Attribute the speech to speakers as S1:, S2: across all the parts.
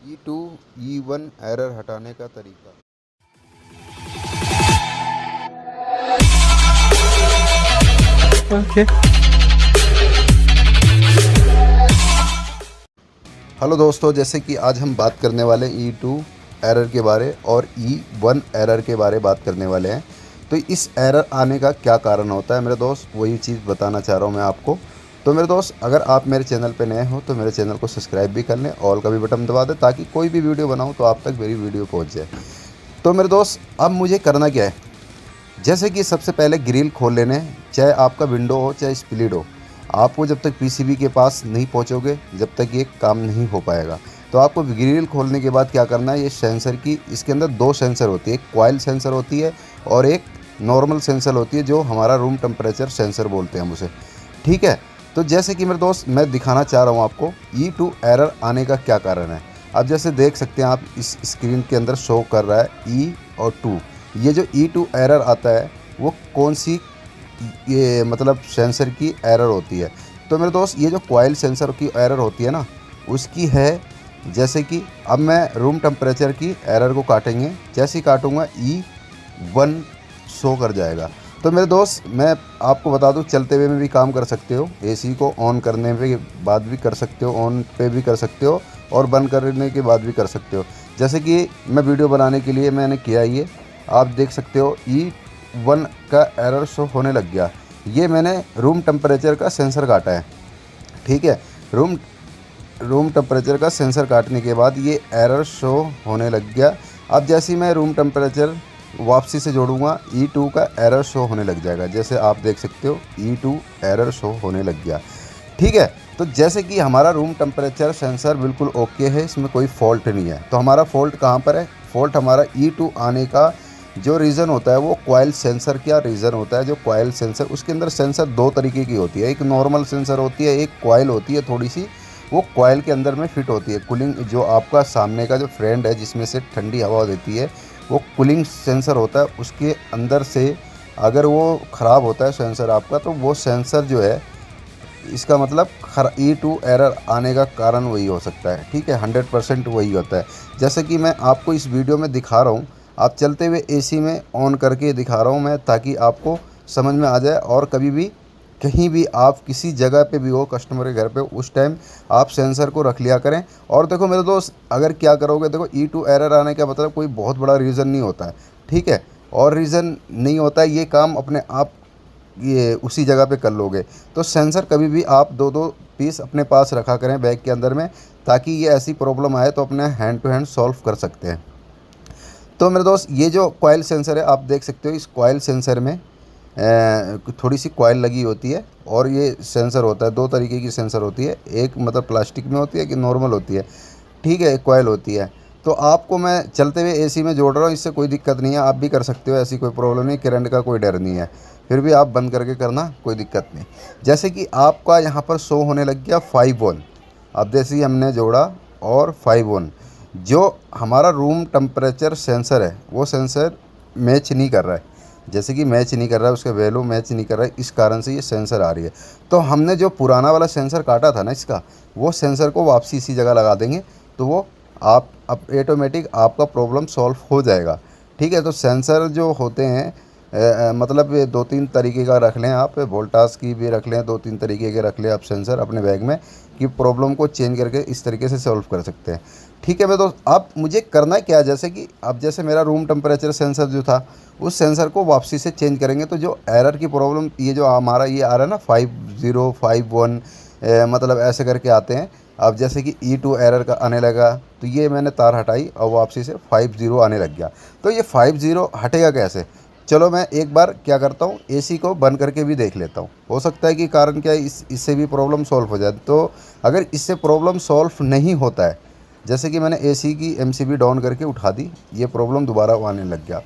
S1: E2 E1 error हटाने का तरीका।
S2: ओके।
S1: हेलो दोस्तों, जैसे कि आज हम बात करने वाले E2 एरर के बारे और E1 एरर के बारे बात करने वाले हैं। तो इस एरर आने का क्या कारण होता है मेरे दोस्त, वही चीज़ बताना चाह रहा हूँ मैं आपको। तो मेरे दोस्त, अगर आप मेरे चैनल पे नए हो तो मेरे चैनल को सब्सक्राइब भी कर लें, ऑल का भी बटन दबा दें ताकि कोई भी वीडियो बनाऊँ तो आप तक मेरी वीडियो पहुँच जाए। तो मेरे दोस्त, अब मुझे करना क्या है, जैसे कि सबसे पहले ग्रिल खोल लेने, चाहे आपका विंडो हो चाहे स्प्लिट हो। आपको जब तक पीसीबी के पास नहीं पहुंचोगे, जब तक ये काम नहीं हो पाएगा। तो आपको ग्रिल खोलने के बाद क्या करना है, ये सेंसर की, इसके अंदर दो सेंसर होती है, एक कॉइल सेंसर होती है और एक नॉर्मल सेंसर होती है, जो हमारा रूम टेम्परेचर सेंसर बोलते हैं हम उसे। ठीक है। तो जैसे कि मेरे दोस्त, मैं दिखाना चाह रहा हूँ आपको E2 एरर आने का क्या कारण है। अब जैसे देख सकते हैं आप, इस स्क्रीन के अंदर शो कर रहा है E और 2। ये जो E2 एरर आता है वो कौन सी, ये मतलब सेंसर की एरर होती है। तो मेरे दोस्त, ये जो कॉइल सेंसर की एरर होती है ना, उसकी है। जैसे कि अब मैं रूम टेम्परेचर की एरर को काटेंगे, जैसे ही काटूंगा E1 शो कर जाएगा। तो मेरे दोस्त, मैं आपको बता दूं, चलते हुए में भी काम कर सकते हो, एसी को ऑन करने के बाद भी कर सकते हो, ऑन पे भी कर सकते हो और बंद करने के बाद भी कर सकते हो। जैसे कि मैं वीडियो बनाने के लिए मैंने किया, ये आप देख सकते हो E1 का एरर शो होने लग गया। ये मैंने रूम टेम्परेचर का सेंसर काटा है। ठीक है। रूम रूम टेम्परेचर का सेंसर काटने के बाद ये एरर शो होने लग गया। अब जैसे ही मैं रूम टेम्परेचर वापसी से जोड़ूंगा, E2 का एरर शो होने लग जाएगा। जैसे आप देख सकते हो, E2 एरर शो होने लग गया। ठीक है। तो जैसे कि हमारा रूम टेम्परेचर सेंसर बिल्कुल ओके है, इसमें कोई फॉल्ट नहीं है। तो हमारा फॉल्ट कहाँ पर है, फॉल्ट हमारा E2 आने का जो रीज़न होता है वो कॉइल सेंसर का रीज़न होता है। जो कॉइल सेंसर, उसके अंदर सेंसर दो तरीके की होती है, एक नॉर्मल सेंसर होती है, एक कॉइल होती है थोड़ी सी, वो कॉइल के अंदर में फिट होती है। कूलिंग, जो आपका सामने का जो फ्रेंड है जिसमें से ठंडी हवा देती है, वो कूलिंग सेंसर होता है। उसके अंदर से अगर वो ख़राब होता है सेंसर आपका, तो वो सेंसर जो है, इसका मतलब E2 एरर आने का कारण वही हो सकता है। ठीक है, 100% वही होता है। जैसे कि मैं आपको इस वीडियो में दिखा रहा हूँ, आप चलते हुए एसी में ऑन करके दिखा रहा हूँ मैं, ताकि आपको समझ में आ जाए। और कभी भी कहीं भी आप किसी जगह पे भी हो, कस्टमर के घर पे, उस टाइम आप सेंसर को रख लिया करें। और देखो मेरे दोस्त, अगर क्या करोगे, देखो E2 एरर आने का मतलब कोई बहुत बड़ा रीज़न नहीं होता है। ठीक है। और रीज़न नहीं होता है, ये काम अपने आप ये उसी जगह पे कर लोगे। तो सेंसर कभी भी आप दो दो पीस अपने पास रखा करें बैग के अंदर में, ताकि ये ऐसी प्रॉब्लम आए तो अपने हैंड टू हैंड सॉल्व कर सकते हैं। तो मेरे दोस्त, ये जो कॉइल सेंसर है आप देख सकते हो, इस कॉइल सेंसर में थोड़ी सी कॉइल लगी होती है। और ये सेंसर होता है, दो तरीके की सेंसर होती है, एक मतलब प्लास्टिक में होती है कि नॉर्मल होती है। ठीक है, कॉइल होती है। तो आपको मैं चलते हुए एसी में जोड़ रहा हूँ, इससे कोई दिक्कत नहीं है, आप भी कर सकते हो, ऐसी कोई प्रॉब्लम नहीं, करंट का कोई डर नहीं है। फिर भी आप बंद करके करना, कोई दिक्कत नहीं। जैसे कि आपका यहाँ पर शो होने लग गया 5 1। अब जैसे ही हमने जोड़ा और 5 1, जो हमारा रूम टेम्परेचर सेंसर है वो सेंसर मैच नहीं कर रहा है। जैसे कि मैच नहीं कर रहा है, उसका वैल्यू मैच नहीं कर रहा है, इस कारण से ये सेंसर आ रही है। तो हमने जो पुराना वाला सेंसर काटा था ना इसका, वो सेंसर को वापसी इसी जगह लगा देंगे, तो वो आप अब ऑटोमेटिक आपका प्रॉब्लम सॉल्व हो जाएगा। ठीक है। तो सेंसर जो होते हैं, मतलब ये दो तीन तरीके का रख लें आप, वोल्टास की भी रख लें, दो तीन तरीके के रख लें आप सेंसर अपने बैग में, कि प्रॉब्लम को चेंज करके इस तरीके से सॉल्व कर सकते हैं। ठीक है। मैं तो अब मुझे करना क्या है, जैसे कि अब जैसे मेरा रूम टेम्परेचर सेंसर जो था, उस सेंसर को वापसी से चेंज करेंगे। तो जो एरर की प्रॉब्लम, ये जो हमारा ये आ रहा है ना 5051, मतलब ऐसे करके आते हैं। अब जैसे कि E2 एरर का आने लगा, तो ये मैंने तार हटाई और वापसी से 50 आने लग गया। तो ये 50 हटेगा कैसे, चलो मैं एक बार क्या करता हूँ, एसी को बंद करके भी देख लेता हूँ, हो सकता है कि कारण क्या है, इससे भी प्रॉब्लम सॉल्व हो जाए। तो अगर इससे प्रॉब्लम सॉल्व नहीं होता है, जैसे कि मैंने एसी की MCB डाउन करके उठा दी, ये प्रॉब्लम दोबारा आने लग गया।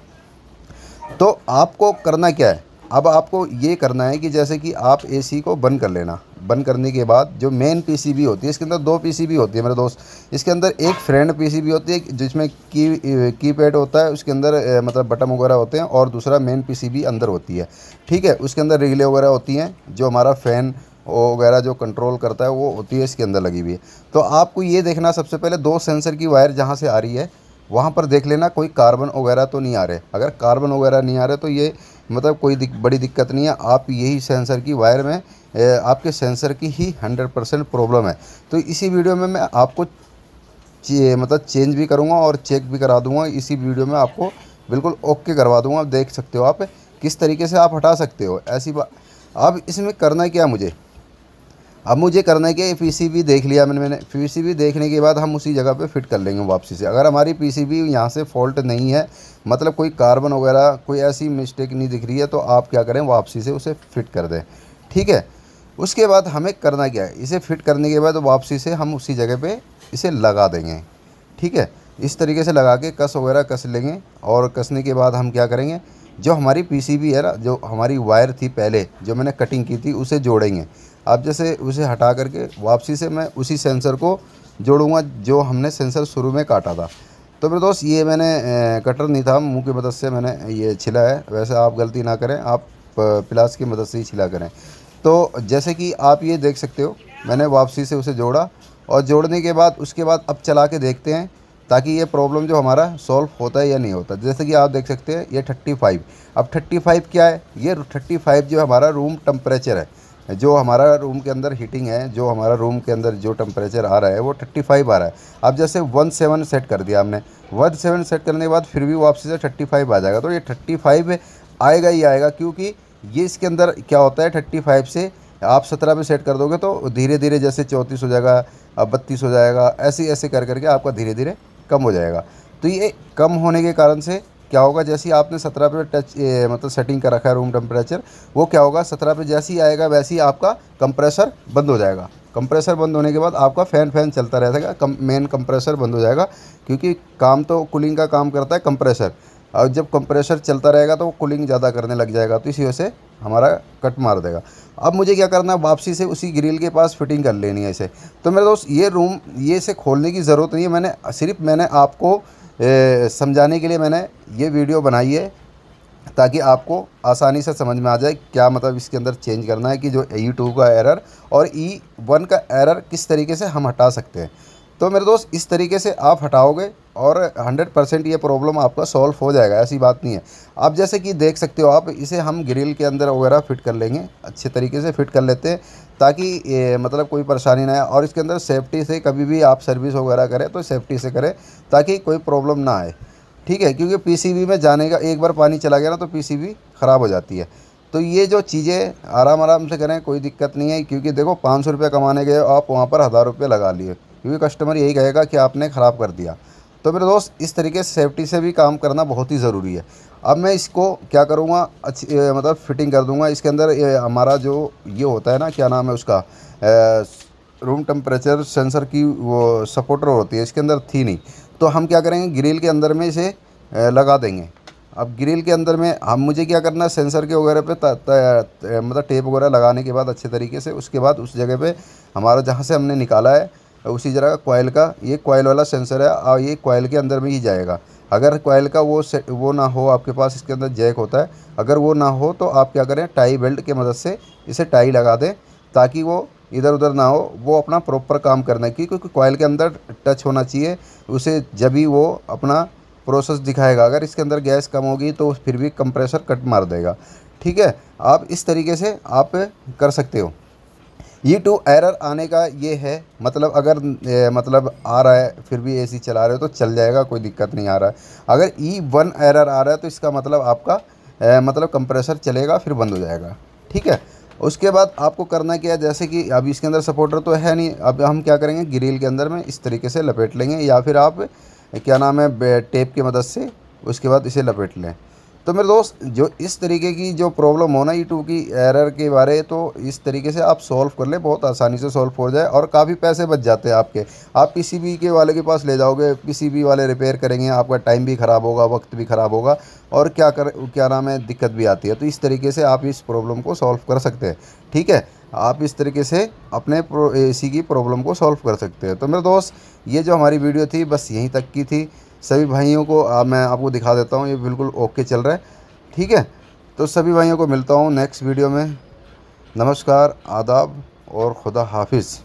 S1: तो आपको करना क्या है, अब आपको ये करना है कि जैसे कि आप एसी को बंद कर लेना। बंद करने के बाद जो मेन पीसीबी होती है, इसके अंदर दो पीसीबी होती है मेरे दोस्त। इसके अंदर एक फ्रेंड पीसीबी होती है जिसमें कीपैड होता है, उसके अंदर मतलब बटन वगैरह होते हैं, और दूसरा मेन पीसीबी अंदर होती है। ठीक है। उसके अंदर रिले वगैरह होती हैं, जो हमारा फ़ैन वगैरह जो कंट्रोल करता है वो होती है इसके अंदर लगी हुई है। तो आपको ये देखना सबसे पहले 2 सेंसर की वायर जहाँ से आ रही है वहाँ पर देख लेना कोई कार्बन वगैरह तो नहीं आ रहे। अगर कार्बन वगैरह नहीं आ रहे तो ये मतलब कोई बड़ी दिक्कत नहीं है। आप यही सेंसर की वायर में आपके सेंसर की ही 100% प्रॉब्लम है। तो इसी वीडियो में मैं आपको मतलब चेंज भी करूँगा और चेक भी करा दूँगा। इसी वीडियो में आपको बिल्कुल ओके करवा दूँगा। देख सकते हो आप किस तरीके से आप हटा सकते हो ऐसी बात। अब इसमें करना क्या मुझे, अब मुझे करना है कि पीसीबी देख लिया मैंने पीसीबी देखने के बाद हम उसी जगह पे फिट कर लेंगे वापसी से। अगर हमारी पीसीबी यहाँ से फॉल्ट नहीं है, मतलब कोई कार्बन वगैरह कोई ऐसी मिस्टेक नहीं दिख रही है, तो आप क्या करें वापसी से उसे फिट कर दें। ठीक है, उसके बाद हमें करना क्या है, इसे फिट करने के बाद वापसी से हम उसी जगह पे इसे लगा देंगे। ठीक है, इस तरीके से लगा के कस वगैरह कस लेंगे। और कसने के बाद हम क्या करेंगे, जो हमारी पीसीबी है ना, जो हमारी वायर थी पहले जो मैंने कटिंग की थी उसे जोड़ेंगे। अब जैसे उसे हटा करके वापसी से मैं उसी सेंसर को जोड़ूंगा जो हमने सेंसर शुरू में काटा था। तो मेरे दोस्त ये मैंने कटर नहीं था, मुंह की मदद से मैंने ये छिला है। वैसे आप गलती ना करें, आप प्लास की मदद से ही छिला करें। तो जैसे कि आप ये देख सकते हो मैंने वापसी से उसे जोड़ा, और जोड़ने के बाद उसके बाद अब चला के देखते हैं ताकि ये प्रॉब्लम जो हमारा सॉल्व होता है या नहीं होता। जैसे कि आप देख सकते हैं ये 35, अब 35 क्या है, ये 35 जो हमारा रूम टेम्परेचर है, जो हमारा रूम के अंदर हीटिंग है, जो हमारा रूम के अंदर जो टेम्परेचर आ रहा है वो 35 आ रहा है। अब जैसे 17 सेट कर दिया हमने, 17 सेट करने के बाद फिर भी वापसी से 35 आ जाएगा। तो ये 35 आएगा ही आएगा, क्योंकि ये इसके अंदर क्या होता है 35 से आप 17 पे सेट कर दोगे तो धीरे धीरे जैसे 34 हो जाएगा, अब 32 हो जाएगा, ऐसे ऐसे कर करके आपका धीरे धीरे कम हो जाएगा। तो ये कम होने के कारण से क्या होगा, जैसे ही आपने 17 पे टच मतलब सेटिंग कर रखा है रूम टेम्परेचर, वो क्या होगा 17 पे जैसे ही आएगा वैसे ही आपका कंप्रेसर बंद हो जाएगा। कंप्रेसर बंद होने के बाद आपका फ़ैन चलता रहेगा, मेन कंप्रेसर बंद हो जाएगा, क्योंकि काम तो कूलिंग का काम करता है कंप्रेसर। और जब कंप्रेसर चलता रहेगा तो वो कूलिंग ज़्यादा करने लग जाएगा, तो इसी वजह से हमारा कट मार देगा। अब मुझे क्या करना है, वापसी से उसी ग्रिल के पास फिटिंग कर लेनी है इसे। तो मेरे दोस्त ये रूम ये इसे खोलने की ज़रूरत नहीं है, मैंने आपको समझाने के लिए मैंने ये वीडियो बनाई है, ताकि आपको आसानी से समझ में आ जाए क्या मतलब इसके अंदर चेंज करना है कि जो E2 का एरर और E1 का एरर किस तरीके से हम हटा सकते हैं। तो मेरे दोस्त इस तरीके से आप हटाओगे और 100% ये प्रॉब्लम आपका सॉल्व हो जाएगा, ऐसी बात नहीं है। आप जैसे कि देख सकते हो, आप इसे हम ग्रिल के अंदर वगैरह फिट कर लेंगे, अच्छे तरीके से फिट कर लेते हैं ताकि मतलब कोई परेशानी ना आए। और इसके अंदर सेफ्टी से कभी भी आप सर्विस वगैरह करें तो सेफ्टी से करें ताकि कोई प्रॉब्लम ना आए। ठीक है, क्योंकि पीसीबी में जाने का एक बार पानी चला गया ना तो पीसीबी ख़राब हो जाती है। तो ये जो चीज़ें आराम आराम से करें, कोई दिक्कत नहीं है, क्योंकि देखो 500 रुपये कमाने गए आप वहाँ पर 1000 रुपये लगा लिए, क्योंकि कस्टमर यही कहेगा कि आपने ख़राब कर दिया। तो मेरे दोस्त इस तरीके से सेफ्टी से भी काम करना बहुत ही ज़रूरी है। अब मैं इसको क्या करूँगा, अच्छी मतलब फिटिंग कर दूँगा। इसके अंदर हमारा जो ये होता है ना, क्या नाम है उसका, रूम टेम्परेचर सेंसर की वो सपोर्टर होती है, इसके अंदर थी नहीं। तो हम क्या करेंगे, ग्रिल के अंदर में इसे लगा देंगे। अब ग्रिल के अंदर में हम मुझे क्या करना है, सेंसर के वगैरह पे मतलब टेप वगैरह लगाने के बाद अच्छे तरीके से, उसके बाद उस जगह पे हमारा जहाँ से हमने निकाला है उसी जगह कॉइल का, ये कॉइल वाला सेंसर है और ये कॉइल के अंदर में ही जाएगा। अगर कॉइल का वो ना हो आपके पास, इसके अंदर जैक होता है, अगर वो ना हो तो आप क्या करें, टाई बेल्ट की मदद से इसे टाई लगा दें ताकि वो इधर उधर ना हो, वो अपना प्रॉपर काम करना है। क्योंकि कॉइल के अंदर टच होना चाहिए उसे, जब भी वो अपना प्रोसेस दिखाएगा। अगर इसके अंदर गैस कम होगी तो फिर भी कंप्रेसर कट मार देगा। ठीक है, आप इस तरीके से आप कर सकते हो। E2 एरर आने का ये है, मतलब अगर मतलब आ रहा है फिर भी एसी चला रहे हो तो चल जाएगा, कोई दिक्कत नहीं आ रहा है। अगर E1 एरर आ रहा है तो इसका मतलब आपका मतलब कंप्रेसर चलेगा फिर बंद हो जाएगा। ठीक है, उसके बाद आपको करना क्या है, जैसे कि अभी इसके अंदर सपोर्टर तो है नहीं, अब हम क्या करेंगे, ग्रिल के अंदर में इस तरीके से लपेट लेंगे, या फिर आप क्या नाम है टेप की मदद से उसके बाद इसे लपेट लें। तो मेरे दोस्त जो इस तरीके की जो प्रॉब्लम हो ना E2 की एरर के बारे, तो इस तरीके से आप सॉल्व कर ले, बहुत आसानी से सॉल्व हो जाए और काफ़ी पैसे बच जाते हैं आपके। आप पीसीबी के वाले के पास ले जाओगे, पीसीबी वाले रिपेयर करेंगे, आपका टाइम भी ख़राब होगा, वक्त भी ख़राब होगा, और क्या नाम है दिक्कत भी आती है। तो इस तरीके से आप इस प्रॉब्लम को सॉल्व कर सकते हैं। ठीक है, आप इस तरीके से अपने एसी की प्रॉब्लम को सॉल्व कर सकते हैं। तो मेरे दोस्त ये जो हमारी वीडियो थी बस यहीं तक की थी। सभी भाइयों को मैं आपको दिखा देता हूँ, ये बिल्कुल ओके चल रहा है। ठीक है, तो सभी भाइयों को मिलता हूँ नेक्स्ट वीडियो में। नमस्कार, आदाब। और खुदा हाफिज़।